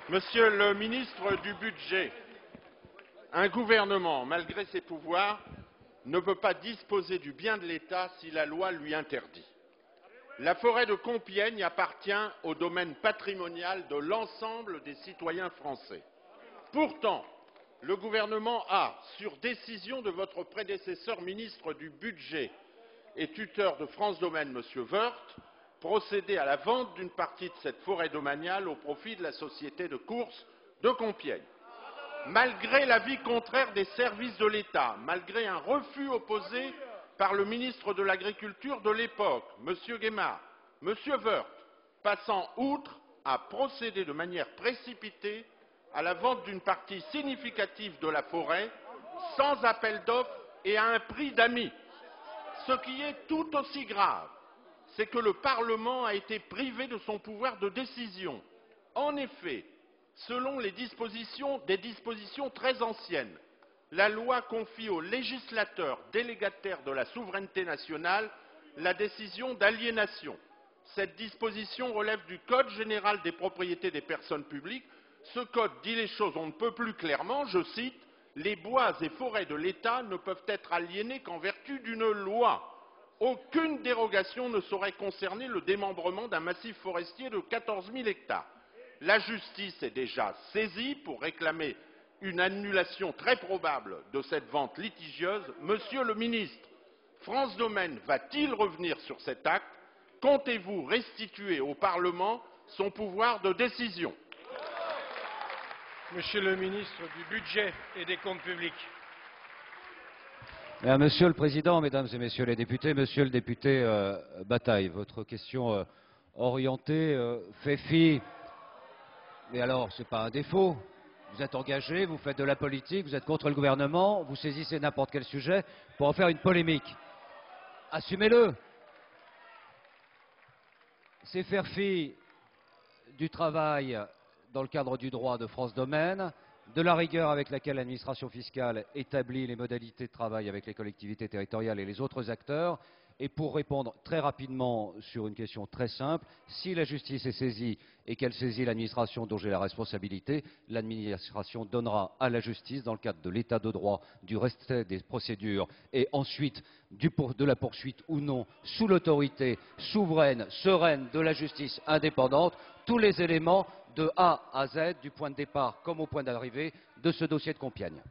Monsieur le ministre du Budget, un gouvernement, malgré ses pouvoirs, ne peut pas disposer du bien de l'État si la loi lui interdit. La forêt de Compiègne appartient au domaine patrimonial de l'ensemble des citoyens français. Pourtant, le gouvernement a, sur décision de votre prédécesseur ministre du Budget et tuteur de France Domaine, M. Woerth, procédé à la vente d'une partie de cette forêt domaniale au profit de la société de courses de Compiègne. Malgré l'avis contraire des services de l'État, malgré un refus opposé par le ministre de l'Agriculture de l'époque, M. Guémard, M. Woerth, passant outre, a procédé de manière précipitée à la vente d'une partie significative de la forêt, sans appel d'offres et à un prix d'amis. Ce qui est tout aussi grave, c'est que le Parlement a été privé de son pouvoir de décision. En effet, selon des dispositions très anciennes, la loi confie au législateur délégataire de la souveraineté nationale la décision d'aliénation. Cette disposition relève du Code général des propriétés des personnes publiques. Ce code dit les choses on ne peut plus clairement, je cite, « Les bois et forêts de l'État ne peuvent être aliénés qu'en vertu d'une loi. Aucune dérogation ne saurait concerner le démembrement d'un massif forestier de 14 000 hectares. » La justice est déjà saisie pour réclamer une annulation très probable de cette vente litigieuse. Monsieur le ministre, France Domaine va-t-il revenir sur cet acte? Comptez-vous restituer au Parlement son pouvoir de décision? Monsieur le ministre du Budget et des Comptes publics. Monsieur le Président, Mesdames et Messieurs les députés, Monsieur le député Bataille, votre question orientée fait fi. Mais alors, ce n'est pas un défaut. Vous êtes engagé, vous faites de la politique, vous êtes contre le gouvernement, vous saisissez n'importe quel sujet pour en faire une polémique. Assumez-le. C'est faire fi du travail dans le cadre du droit de France Domaine, de la rigueur avec laquelle l'administration fiscale établit les modalités de travail avec les collectivités territoriales et les autres acteurs. Et pour répondre très rapidement sur une question très simple, si la justice est saisie et qu'elle saisit l'administration dont j'ai la responsabilité, l'administration donnera à la justice, dans le cadre de l'état de droit, du respect des procédures et ensuite de la poursuite ou non, sous l'autorité souveraine, sereine de la justice indépendante, tous les éléments de A à Z, du point de départ comme au point d'arrivée, de ce dossier de Compiègne.